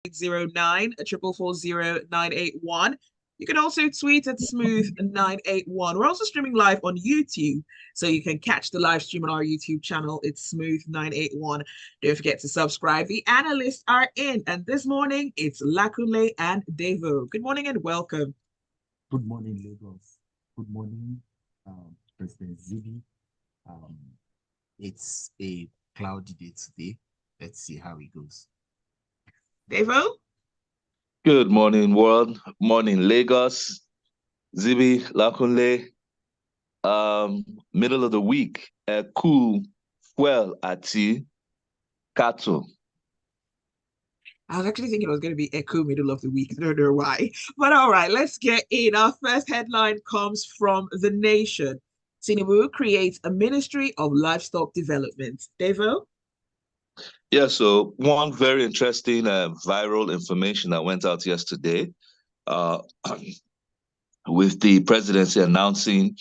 0809 4440981. You can also tweet at Smooth981. We're also streaming live on YouTube, so you can catch the live stream on our YouTube channel. It's Smooth981. Don't forget to subscribe. The analysts are in, and this morning it's Lakunle and Devoe. Good morning and welcome. Good morning, Lagos. Good morning, President Zibby. It's a cloudy day today. Let's see how it goes. Devoe? Good morning, world. Morning, Lagos. Zibby, Lakunle. Middle of the week. Cool, well, ati, cattle. I was actually thinking it was going to be Echo middle of the week. I don't know why. But all right, let's get in. Our first headline comes from The Nation. Tinubu creates a Ministry of Livestock Development. Devoe? Yeah, so one very interesting viral information that went out yesterday with the presidency announcing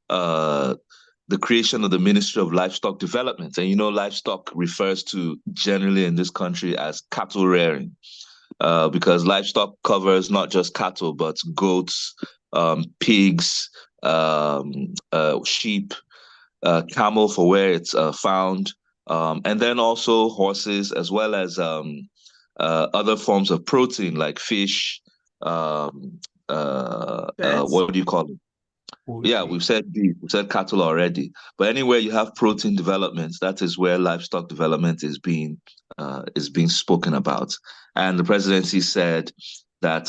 the creation of the Ministry of Livestock Development. And you know, livestock refers to generally in this country as cattle rearing, because livestock covers not just cattle, but goats, pigs, sheep, camel for where it's found, and then also horses, as well as other forms of protein like fish, what do you call it? Yeah, we've said beef, we've said cattle already. But anywhere you have protein development, that is where livestock development is being spoken about. And the presidency said that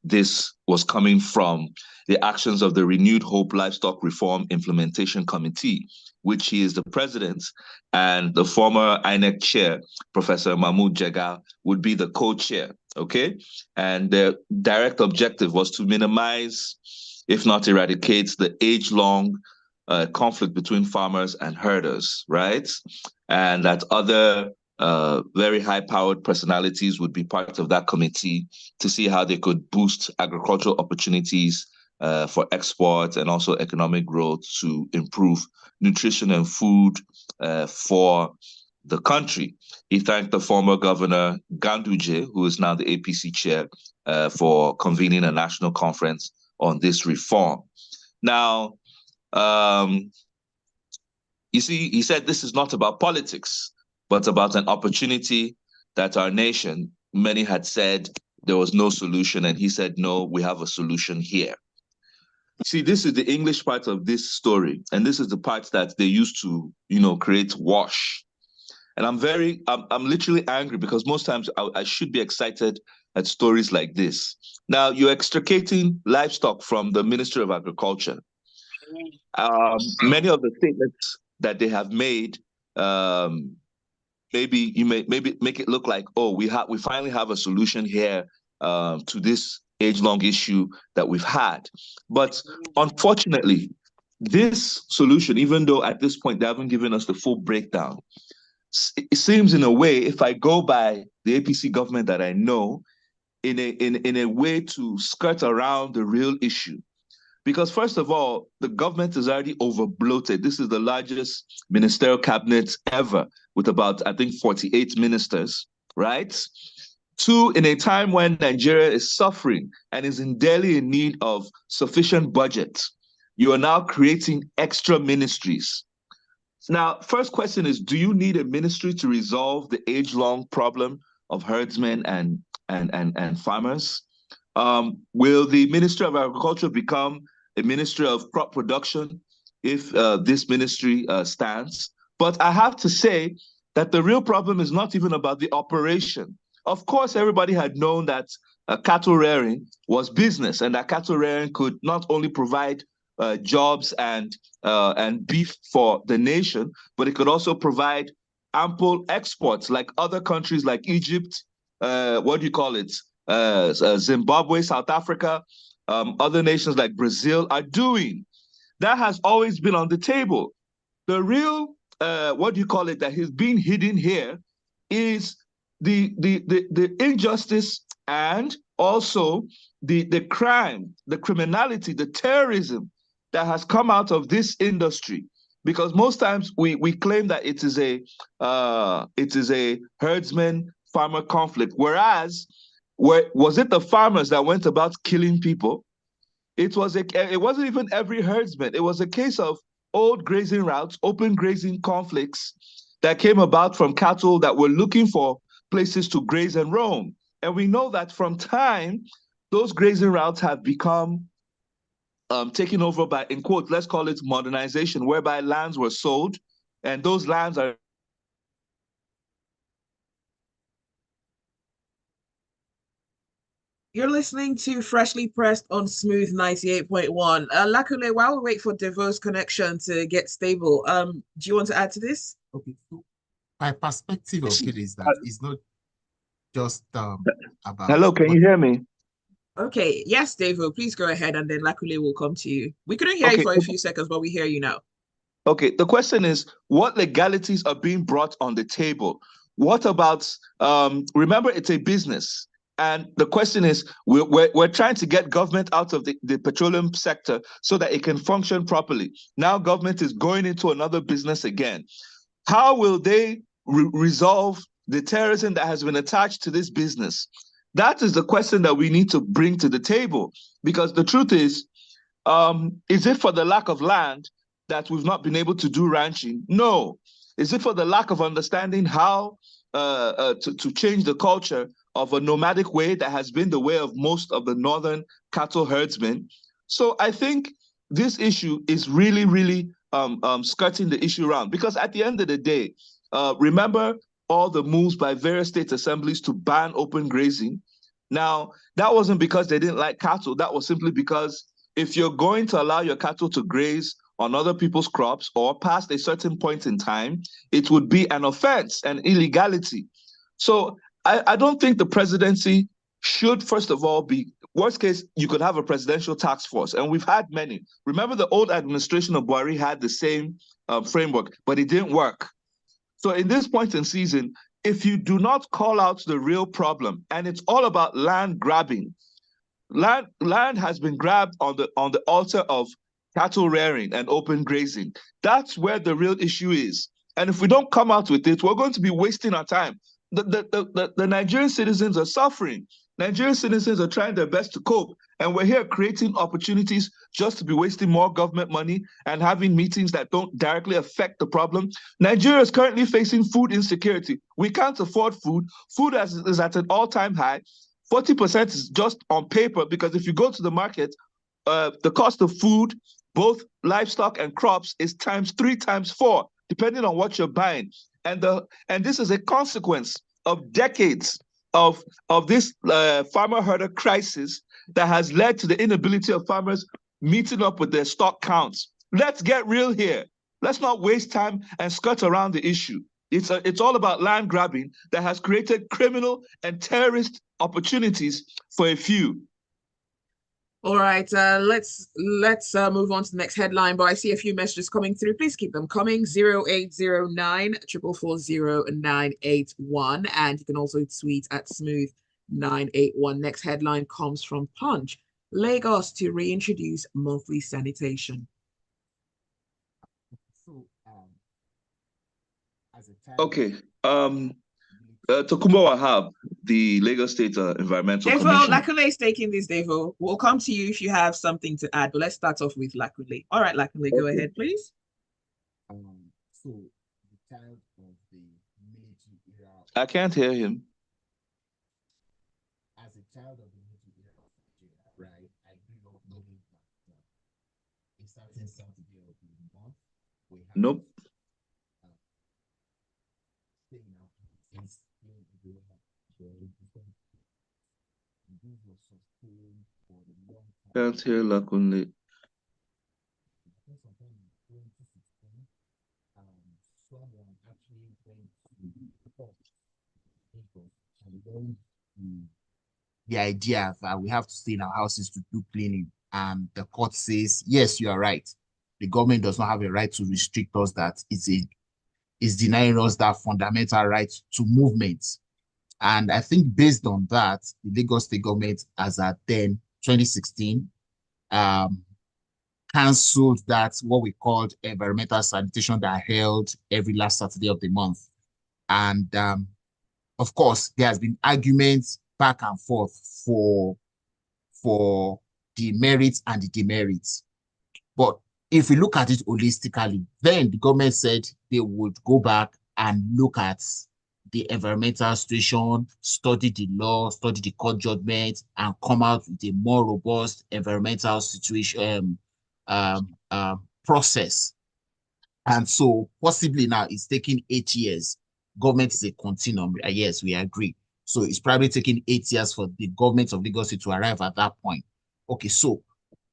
this was coming from the actions of the Renewed Hope Livestock Reform Implementation Committee, which he is the president, and the former INEC chair, Professor Mahmoud Jega, would be the co-chair, okay? And the direct objective was to minimize, if not eradicate, the age-long conflict between farmers and herders, right? And that other very high-powered personalities would be part of that committee to see how they could boost agricultural opportunities for export and also economic growth to improve nutrition and food for the country. He thanked the former governor, Ganduje, who is now the APC chair, for convening a national conference on this reform. Now, you see, he said this is not about politics, but about an opportunity that our nation, many had said there was no solution, and he said, no, we have a solution here. See, this is the English part of this story, and this is the part that they used to, create wash. And I'm literally angry because most times I should be excited at stories like this. Now, you're extricating livestock from the Ministry of Agriculture. Many of the statements that they have made, maybe make it look like, oh, we finally have a solution here to this age-long issue that we've had. But unfortunately, this solution, even though at this point they haven't given us the full breakdown, it seems in a way, if I go by the APC government that I know, in a way to skirt around the real issue. Because first of all, the government is already over-bloated. This is the largest ministerial cabinet ever, with about, I think, 48 ministers, right? Two, in a time when Nigeria is suffering and is daily in need of sufficient budget, you are now creating extra ministries. Now, first question is, do you need a ministry to resolve the age-long problem of herdsmen and farmers? Will the Ministry of Agriculture become a ministry of crop production if this ministry stands? But I have to say that the real problem is not even about the operation. Of course, everybody had known that cattle rearing was business, and that cattle rearing could not only provide jobs and beef for the nation, but it could also provide ample exports like other countries like Egypt, Zimbabwe, South Africa, other nations like Brazil are doing. That has always been on the table. The real, that is being hidden here is the injustice and also the crime, the criminality, the terrorism that has come out of this industry. Because most times we claim that it is a herdsman farmer conflict, whereas was it the farmers that went about killing people? It wasn't even every herdsman. It was a case of old grazing routes, open grazing conflicts that came about from cattle that were looking for places to graze and roam. And we know that from time, those grazing routes have become taken over by, in quotes, let's call it modernization, whereby lands were sold, and those lands are. You're listening to Freshly Pressed on Smooth 98.1. Lakunle, while we wait for Devoe's connection to get stable, do you want to add to this? Okay, so my perspective of it is that it's not just about. Hello, can you hear me? Okay, yes, Devoe, please go ahead, and then Lakunle will come to you. We couldn't hear you for a few seconds, but we hear you now. Okay, the question is, what legalities are being brought on the table? What about, remember, it's a business. And the question is, we're trying to get government out of the petroleum sector so that it can function properly. Now government is going into another business again. How will they resolve the terrorism that has been attached to this business? That is the question that we need to bring to the table. Because the truth is it for the lack of land that we've not been able to do ranching? No. Is it for the lack of understanding how to change the culture of a nomadic way that has been the way of most of the northern cattle herdsmen? So I think this issue is really, really skirting the issue around, because at the end of the day, remember all the moves by various state assemblies to ban open grazing. Now, that wasn't because they didn't like cattle. That was simply because if you're going to allow your cattle to graze on other people's crops or past a certain point in time, it would be an offense, an illegality. So I don't think the presidency should, first of all, be, worst case, you could have a presidential task force, and we've had many. Remember, the old administration of Buhari had the same framework, but it didn't work. So in this point in season, if you do not call out the real problem, and it's all about land grabbing, land has been grabbed on the altar of cattle rearing and open grazing. That's where the real issue is. And if we don't come out with it, we're going to be wasting our time. The Nigerian citizens are suffering. Nigerian citizens are trying their best to cope. And we're here creating opportunities just to be wasting more government money and having meetings that don't directly affect the problem. Nigeria is currently facing food insecurity. We can't afford food. Food is at an all-time high. 40% is just on paper, because if you go to the market, the cost of food, both livestock and crops, is times 3, times 4, depending on what you're buying. And this is a consequence of decades of this farmer herder crisis that has led to the inability of farmers meeting up with their stock counts. Let's get real here. Let's not waste time and skirt around the issue. It's all about land grabbing that has created criminal and terrorist opportunities for a few. All right, let's move on to the next headline, but I see a few messages coming through. Please keep them coming. 0809 444 981, and you can also tweet at smooth981. Next headline comes from Punch. Lagos to reintroduce monthly sanitation. So, okay. Tokumbo Wahab, the Lagos State Environmental Devoe, Commissioner. Lakunle is taking this, Devoe. We'll come to you if you have something to add, but let's start off with Lakunle. All right, Lakunle, go ahead, please. So, the child of the military era. I can't hear him. As a child of the military era of Nigeria, right, I grew up knowing that a certain Saturday of the month, we have nope. Can't hear Lakunle. The idea that we have to stay in our houses to do cleaning, and the court says, yes, you are right. The government does not have a right to restrict us. That is denying us that fundamental right to movement. And I think based on that, the Lagos State government, as at then 2016, cancelled that, what we called environmental sanitation, that held every last Saturday of the month. And of course, there has been arguments back and forth for the merits and the demerits. But if we look at it holistically, then the government said they would go back and look at the environmental situation, study the law, study the court judgment, and come out with a more robust environmental situation process. And so possibly now it's taking 8 years. Government is a continuum. Yes, we agree. So it's probably taking 8 years for the government of Lagos to arrive at that point. Okay, so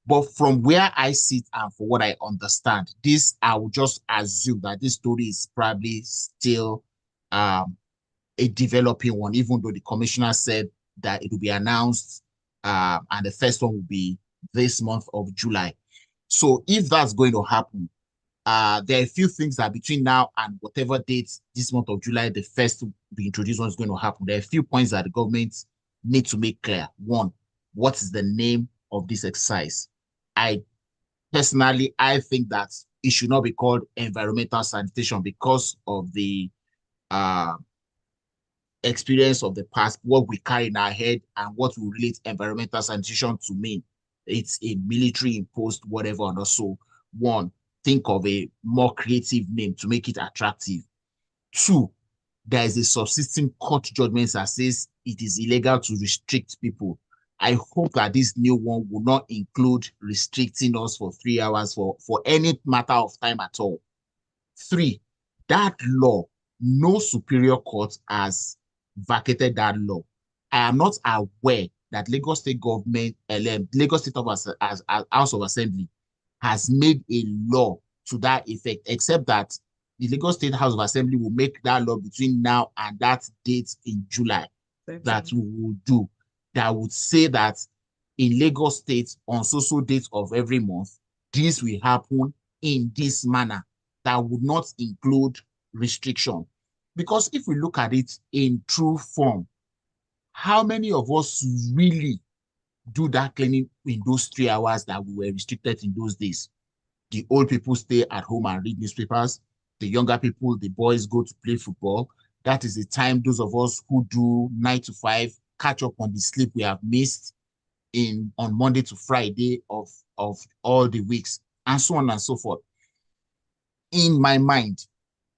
but from where I sit and for what I understand, this I would just assume that this story is probably still a developing one, even though the commissioner said that it will be announced and the first one will be this month of July. So if that's going to happen, there are a few things that between now and whatever date this month of July, the first to be introduced one is going to happen. There are a few points that the government need to make clear. One, what is the name of this exercise? I think that it should not be called environmental sanitation because of the experience of the past, what we carry in our head and what we relate environmental sanitation to mean. It's a military imposed whatever. And also, one, think of a more creative name to make it attractive. Two, there is a subsisting court judgment that says it is illegal to restrict people. I hope that this new one will not include restricting us for 3 hours for any matter of time at all. Three, that law, no superior court has vacated that law. I am not aware that Lagos State government, Lagos State House of Assembly has made a law to that effect, except that the Lagos State House of Assembly will make that law between now and that date in July that we will do. That would say that in Lagos State on so dates of every month, this will happen in this manner. That would not include restriction. Because if we look at it in true form, how many of us really do that cleaning in those 3 hours that we were restricted in those days? The old people stay at home and read newspapers. The younger people, the boys, go to play football. That is the time those of us who do 9 to 5 catch up on the sleep we have missed on Monday to Friday of all the weeks, and so on and so forth. In my mind,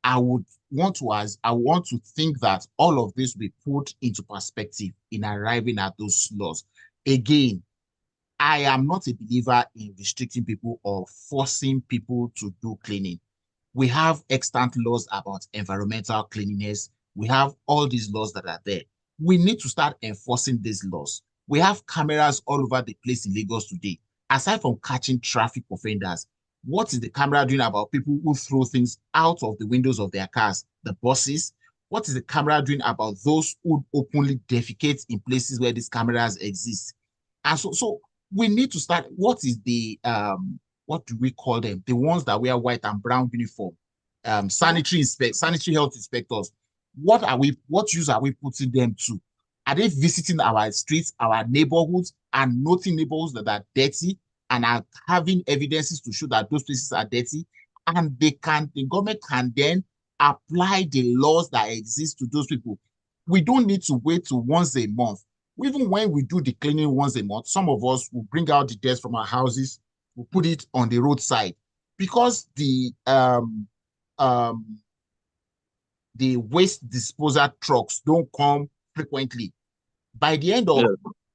I want to think that all of this will be put into perspective in arriving at those laws. Again, I am not a believer in restricting people or forcing people to do cleaning. We have extant laws about environmental cleanliness. We have all these laws that are there. We need to start enforcing these laws. We have cameras all over the place in Lagos today. Aside from catching traffic offenders, what is the camera doing about people who throw things out of the windows of their cars, the buses? What is the camera doing about those who openly defecate in places where these cameras exist? And so we need to start. What is the what do we call them? The ones that wear white and brown uniform, sanitary health inspectors. What use are we putting them to? Are they visiting our streets, our neighborhoods, and noting neighborhoods that are dirty and are having evidences to show that those places are dirty? And the government can then apply the laws that exist to those people. We don't need to wait till once a month. Even when we do the cleaning once a month, some of us will bring out the dirt from our houses, we'll put it on the roadside because the waste disposal trucks don't come frequently. By the end of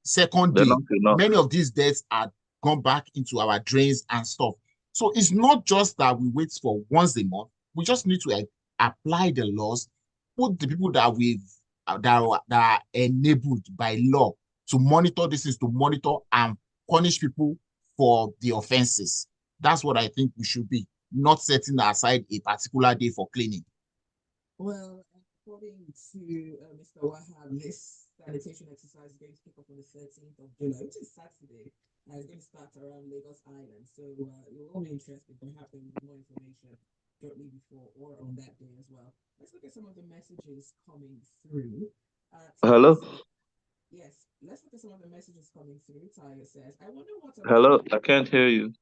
second day, many of these dirts are gone back into our drains and stuff. So it's not just that we wait for once a month. We just need to apply the laws, put the people that are enabled by law to monitor this is to monitor and punish people for the offenses. That's what I think we should be, not setting aside a particular day for cleaning. Well, according to Mr. Wahab, this sanitation exercise is going to kick off on the 13th of July, which is Saturday, and it's going to start around Lagos Island. So you'll all be interested. Perhaps there will be more information shortly before or on that day as well. Let's look at some of the messages coming through. Hello? Yes, let's look at some of the messages coming through. Tyler says, I wonder what... Hello, I can't hear you.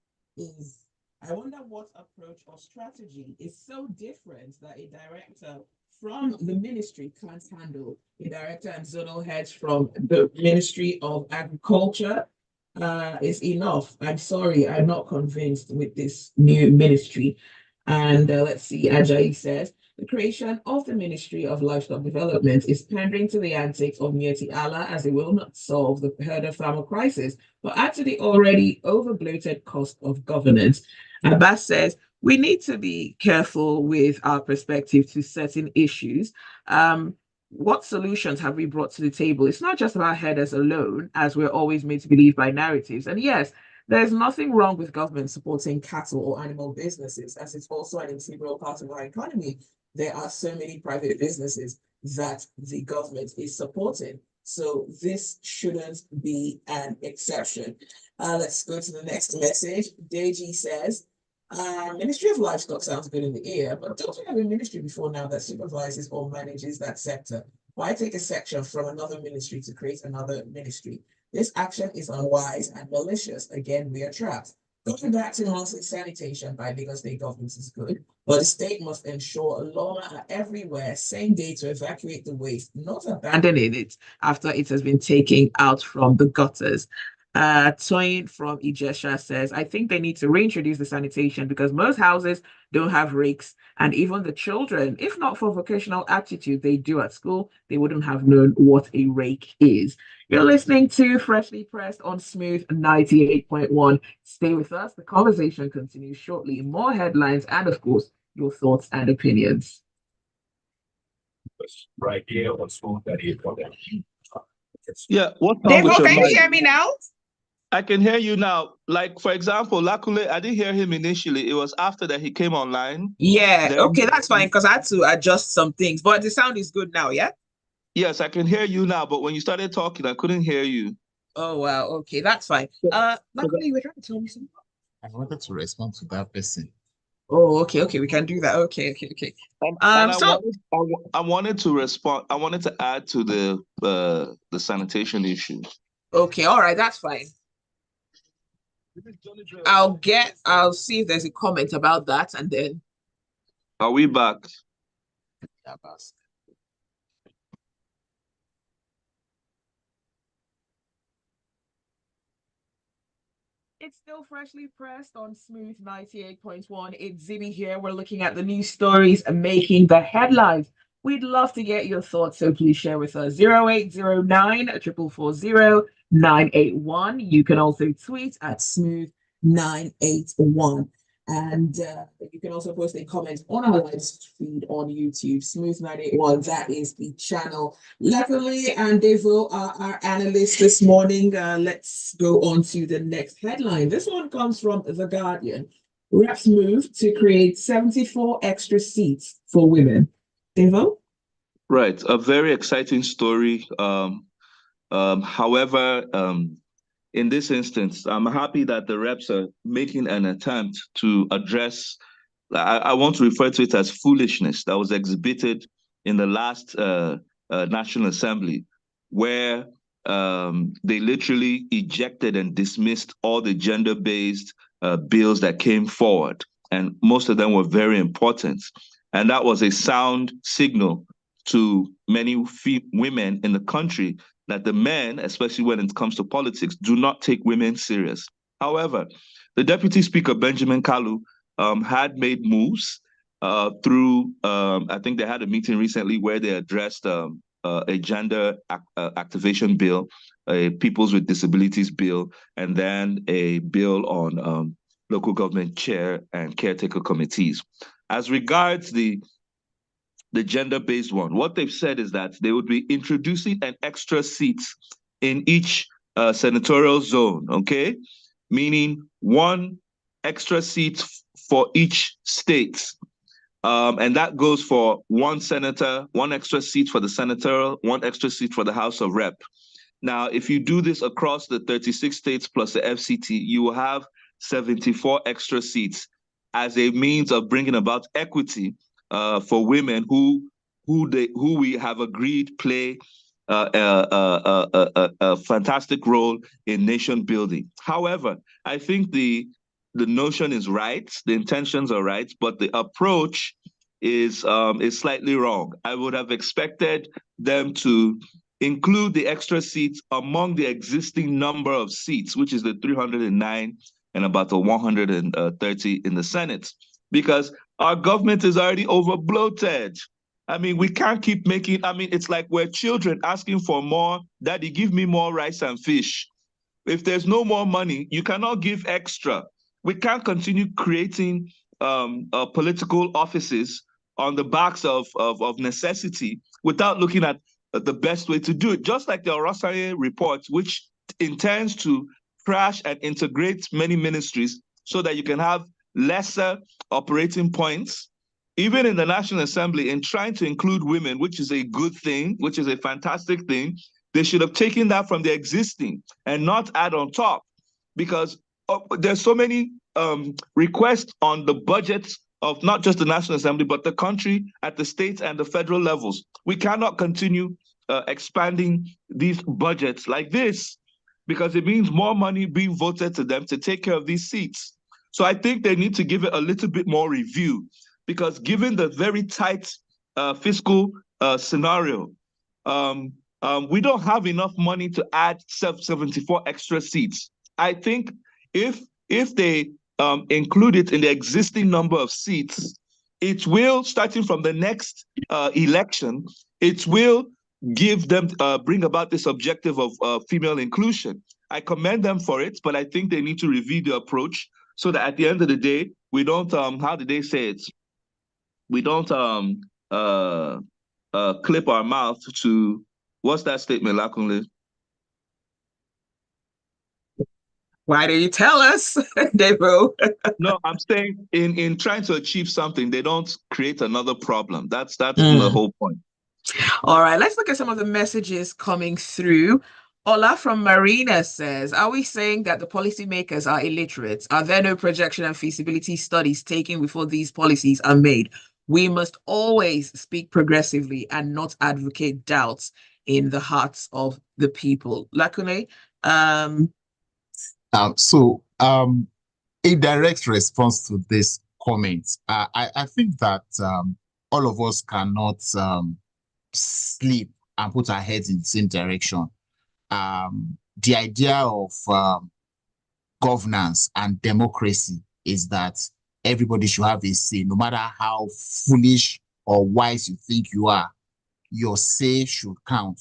I wonder what approach or strategy is so different that a director from the ministry can't handle. The director and zonal heads from the Ministry of Agriculture is enough. I'm sorry, I'm not convinced with this new ministry. And let's see, Ajayi says, the creation of the Ministry of Livestock Development is pandering to the antics of Mieti Allah as it will not solve the herder farmer crisis, but add to the already over-bloated cost of governance. Abbas says, we need to be careful with our perspective to certain issues. What solutions have we brought to the table? It's not just about herders alone, as we're always made to believe by narratives. And yes, there's nothing wrong with government supporting cattle or animal businesses, as it's also an integral part of our economy. There are so many private businesses that the government is supporting. So this shouldn't be an exception. Let's go to the next message. Deji says, Ministry of Livestock sounds good in the ear, but don't we have a ministry before now that supervises or manages that sector? Why take a section from another ministry to create another ministry? This action is unwise and malicious. Again, we are trapped. Going back to monthly sanitation by Lagos state government is good, but the state must ensure law are everywhere, same day to evacuate the waste, not abandoning it after it has been taken out from the gutters. Toyin from Ijesha says, I think they need to reintroduce the sanitation because most houses don't have rakes, and even the children, if not for vocational aptitude they do at school, they wouldn't have known what a rake is. You're listening to Freshly Pressed on Smooth 98.1. Stay with us. The conversation continues shortly. More headlines and, of course, your thoughts and opinions. Right here on Smooth 98.1. Yeah, what Devoe, can you hear me now? I can hear you now. Like, for example, Lakunle, I didn't hear him initially. It was after that he came online. Yeah, Then, okay, that's fine because I had to adjust some things, but the sound is good now, yeah? yes, I can hear you now, but when you started talking, I couldn't hear you. Oh, wow, okay, that's fine. Lakunle, you were trying to tell me something? I wanted to respond to that person. Oh, okay, we can do that. Okay. And I wanted to respond. I wanted to add to the sanitation issue. Okay, all right, that's fine. I'll see if there's a comment about that, and then Are we back? Yeah, boss. it's still freshly pressed on Smooth 98.1. It's Zibby here. We're looking at the news stories and making the headlines. We'd love to get your thoughts, so please share with us 0809 440 981. You can also tweet at Smooth 981. And you can also post a comment on our live feed on YouTube, Smooth 981. That is the channel. Lakunle and Devoe are our analysts this morning. Let's go on to the next headline. This one comes from The Guardian. Reps move to create 74 extra seats for women. Devoe? Right, a very exciting story. However, in this instance, I'm happy that the reps are making an attempt to address, I want to refer to it as foolishness that was exhibited in the last National Assembly, where they literally ejected and dismissed all the gender-based bills that came forward. And most of them were very important. And that was a sound signal to many women in the country that the men, especially when it comes to politics, do not take women serious. However, the Deputy Speaker, Benjamin Kalu, had made moves through, I think they had a meeting recently where they addressed a gender activation bill, a Peoples with Disabilities bill, and then a bill on local government chair and caretaker committees. As regards the gender-based one, what they've said is that they would be introducing an extra seat in each senatorial zone, okay? Meaning one extra seat for each state. And that goes for one senator, one extra seat for the senatorial, one extra seat for the House of Rep. Now, if you do this across the 36 states plus the FCT, you will have 74 extra seats as a means of bringing about equity for women who we have agreed play a fantastic role in nation building. However, I think the notion is right, the intentions are right, but the approach is slightly wrong. I would have expected them to include the extra seats among the existing number of seats, which is the 309 and about the 130 in the Senate, because our government is already over bloated. I mean, we can't keep making, I mean, it's like we're children asking for more. Daddy, give me more rice and fish. If there's no more money, you cannot give extra. We can't continue creating political offices on the backs of necessity without looking at the best way to do it. Just like the Orasaye report, which intends to crash and integrate many ministries so that you can have lesser operating points. Even in the National Assembly, in trying to include women, which is a good thing, which is a fantastic thing, they should have taken that from the existing and not add on top, because there's so many requests on the budgets of not just the National Assembly, but the country at the state and the federal levels. We cannot continue expanding these budgets like this, because it means more money being voted to them to take care of these seats. So I think they need to give it a little bit more review, because given the very tight fiscal scenario, we don't have enough money to add 74 extra seats. I think if they include it in the existing number of seats, it will, starting from the next election, it will give them, bring about this objective of female inclusion. I commend them for it, but I think they need to review the approach so that at the end of the day, we don't, how did they say it? We don't clip our mouth to, what's that statement, Lakunle? Why do you tell us, Devoe? No, I'm saying in trying to achieve something, they don't create another problem. That's the whole point. All right, let's look at some of the messages coming through. Ola from Marina says, are we saying that the policymakers are illiterate? Are there no projection and feasibility studies taken before these policies are made? We must always speak progressively and not advocate doubts in the hearts of the people. Lakunle, a direct response to this comment, I think that all of us cannot sleep and put our heads in the same direction. The idea of governance and democracy is that everybody should have a say, no matter how foolish or wise you think you are, your say should count.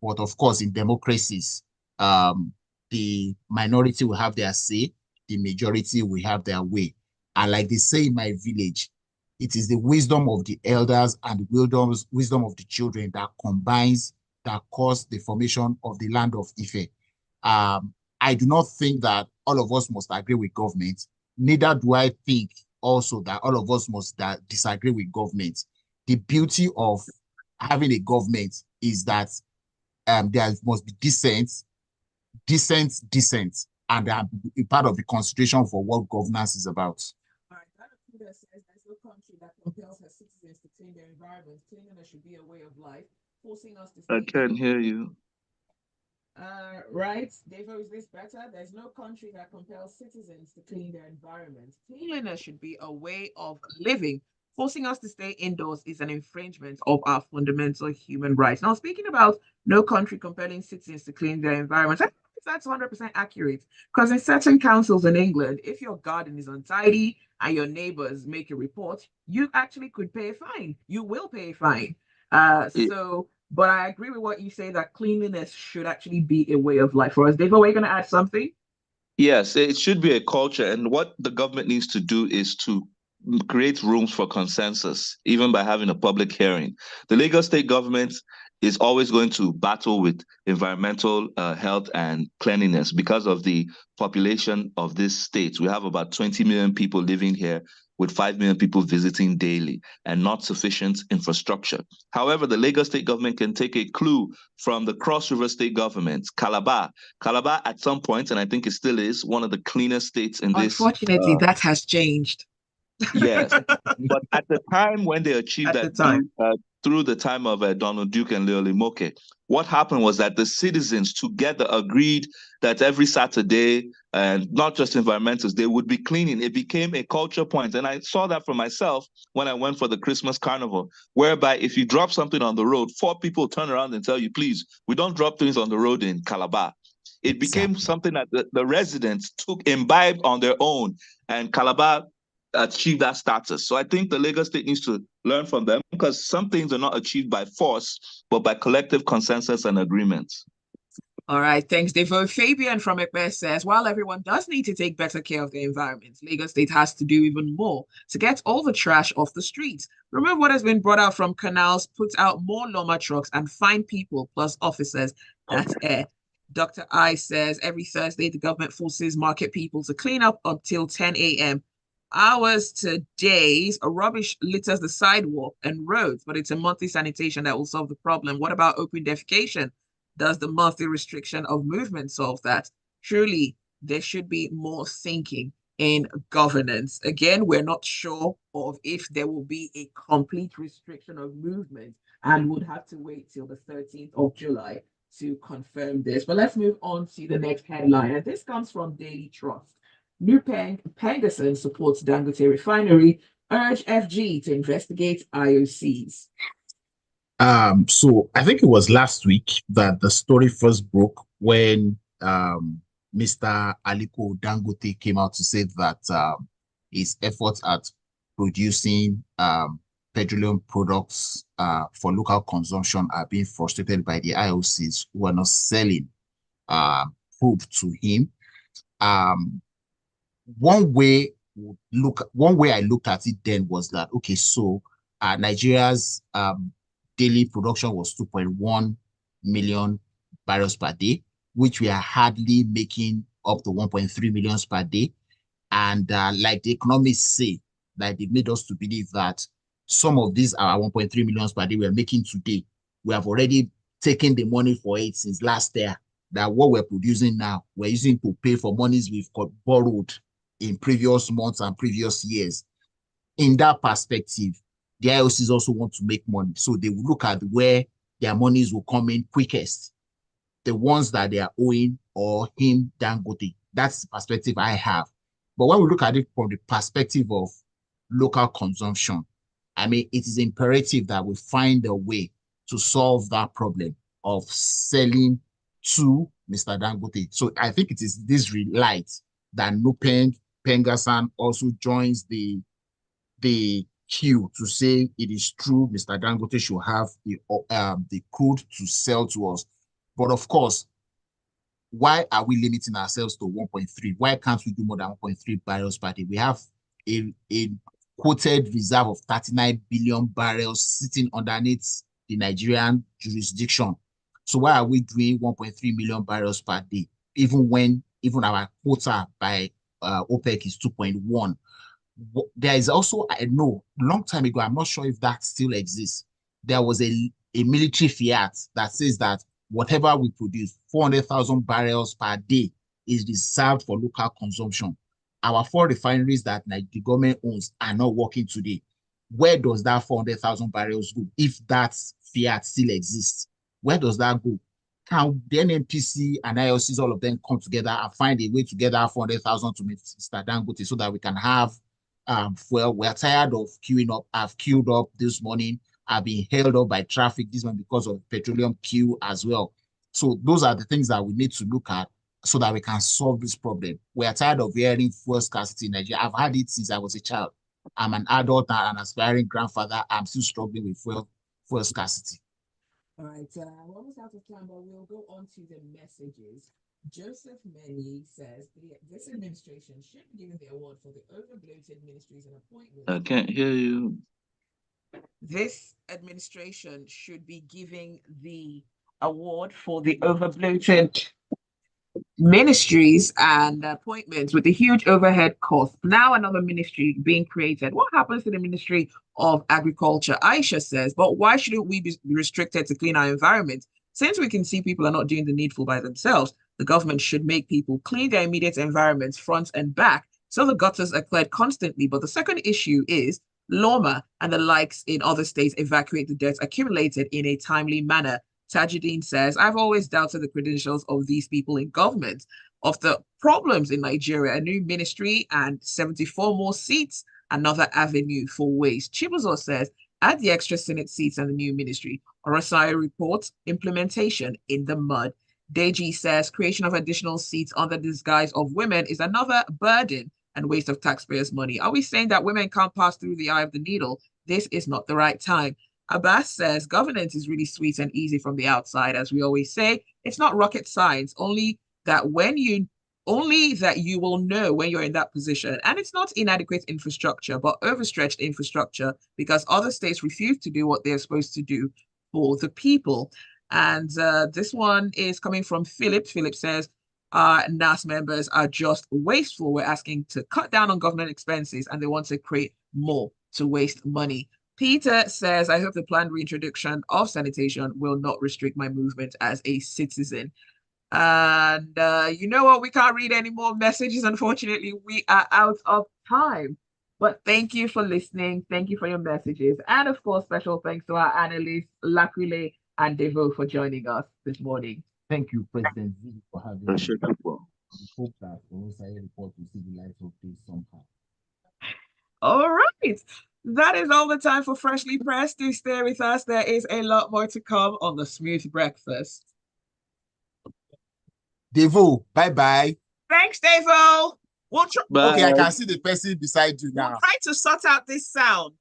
But of course, in democracies, the minority will have their say, the majority will have their way. And like they say in my village, it is the wisdom of the elders and the wisdom of the children that combines, that caused the formation of the land of Ife. I do not think that all of us must agree with government. Neither do I think also that all of us must disagree with government. The beauty of having a government is that there must be dissent, and be part of the consideration for what governance is about. All right, that says there's no country that compels her citizens to clean their environment. Cleanliness should be a way of life, forcing us to. I can't hear you. Right, Devoe, is this better? There's no country that compels citizens to clean their environment. Cleanliness should be a way of living. Forcing us to stay indoors is an infringement of our fundamental human rights. Now, speaking about no country compelling citizens to clean their environment, I think that's 100% accurate, because in certain councils in England, if your garden is untidy and your neighbors make a report, you actually could pay a fine. You will pay a fine. But I agree with what you say, that cleanliness should actually be a way of life for us. Devoe, are you going to add something? Yes, it should be a culture. And what the government needs to do is to create rooms for consensus, even by having a public hearing. The Lagos state government is always going to battle with environmental health and cleanliness because of the population of this state. We have about 20 million people living here, with 5 million people visiting daily, and not sufficient infrastructure. However, the Lagos state government can take a clue from the Cross River state government, Calabar. Calabar at some point, and I think it still is, one of the cleanest states in this. Unfortunately, that has changed. Yes, but at the time when they achieved through the time of Donald Duke and Leoli Moke, what happened was that the citizens together agreed that every Saturday, and not just environmentalists, they would be cleaning. It became a culture point. And I saw that for myself when I went for the Christmas carnival, whereby if you drop something on the road, 4 people turn around and tell you, please, we don't drop things on the road in Calabar. It became something that the residents imbibed on their own, and Calabar achieved that status. So I think the Lagos State needs to learn from them, because some things are not achieved by force, but by collective consensus and agreement. All right, thanks, Devoe. Fabian from Ekbe says, while everyone does need to take better care of the environment, Lagos State has to do even more to get all the trash off the streets, remove what has been brought out from canals, put out more Loma trucks, and find people plus officers that air. Dr. I says, every Thursday, the government forces market people to clean up until 10 a.m. Hours to days, rubbish litters the sidewalk and roads, but it's a monthly sanitation that will solve the problem. What about open defecation? Does the monthly restriction of movement solve that? Truly, there should be more thinking in governance. Again, we're not sure of if there will be a complete restriction of movement, and would have to wait till the 13th of July to confirm this. But let's move on to the next headline. And this comes from Daily Trust. Nupeng Pengerson supports Dangote Refinery, urge FG to investigate IOCs. So I think it was last week that the story first broke when Mr. Aliko Dangote came out to say that his efforts at producing petroleum products for local consumption are being frustrated by the IOCs who are not selling crude to him. One way I looked at it then was that, okay, so Nigeria's daily production was 2.1 million barrels per day, which we are hardly making up to 1.3 million per day. And like the economists say, that they made us to believe that some of these are 1.3 million per day we are making today. We have already taken the money for it since last year. That what we're producing now, we're using to pay for monies we've got borrowed in previous months and previous years. In that perspective, the IOCs also want to make money. So they will look at where their monies will come in quickest, the ones that they are owing or him, Dangote. That's the perspective I have. But when we look at it from the perspective of local consumption, I mean, it is imperative that we find a way to solve that problem of selling to Mr. Dangote. So I think it is this light that Nupeng Pengerson also joins the queue to say it is true Mr. Dangote should have the crude to sell to us. But of course, why are we limiting ourselves to 1.3? Why can't we do more than 1.3 barrels per day? We have a quoted reserve of 39 billion barrels sitting underneath the Nigerian jurisdiction. So why are we doing 1.3 million barrels per day, even our quota by OPEC is 2.1? There is also, I know, a long time ago, I'm not sure if that still exists, there was a military fiat that says that whatever we produce, 400,000 barrels per day, is reserved for local consumption. Our 4 refineries that the government owns are not working today. Where does that 400,000 barrels go? If that fiat still exists, where does that go? Can the NNPC and IOCs, all of them, come together and find a way to get that 400,000 to Mr. Dangote so that we can have fuel? We're tired of queuing up. I've queued up this morning. I've been held up by traffic this one because of petroleum queue as well. So those are the things that we need to look at so that we can solve this problem. We are tired of hearing fuel scarcity in Nigeria. I've had it since I was a child. I'm an adult and an aspiring grandfather. I'm still struggling with fuel scarcity. All right, we're almost out of time, but we'll go on to the messages. Joseph Menyi says this administration should be given the award for the overbloated ministries and appointments. I can't hear you. This administration should be giving the award for the overbloated ministries and appointments with the huge overhead cost. Now another ministry being created. What happens to the Ministry of Agriculture? Aisha says, but why shouldn't we be restricted to clean our environment? Since we can see people are not doing the needful by themselves, the government should make people clean their immediate environments front and back so the gutters are cleared constantly. But the second issue is, Loma and the likes in other states evacuate the debts accumulated in a timely manner. Tajuddin says, I've always doubted the credentials of these people in government. Of the problems in Nigeria, a new ministry and 74 more seats, another avenue for waste. Chibuzo says, add the extra Senate seats and the new ministry. Orasai reports implementation in the mud. Deji says creation of additional seats under the disguise of women is another burden and waste of taxpayers' money. Are we saying that women can't pass through the eye of the needle? This is not the right time. Abbas says governance is really sweet and easy from the outside, as we always say. It's not rocket science, only that you will know when you're in that position. And it's not inadequate infrastructure, but overstretched infrastructure because other states refuse to do what they're supposed to do for the people. And this one is coming from Philip. Philip says, NAS members are just wasteful. We're asking to cut down on government expenses and they want to create more to waste money. Peter says, I hope the planned reintroduction of sanitation will not restrict my movement as a citizen. And you know what? We can't read any more messages. Unfortunately, we are out of time. But thank you for listening. Thank you for your messages. And of course, special thanks to our analysts, Lakunle and Devoe, for joining us this morning. Thank you, President Zibby, for having me. Appreciate it. We hope that the Rosary report will see the light of day somehow. All right. That is all the time for Freshly Pressed. Do stay with us. There is a lot more to come on the Smooth Breakfast. Devoe, bye-bye. Thanks, Devoe. Bye. Okay, I can see the person beside you now. We'll try to sort out this sound.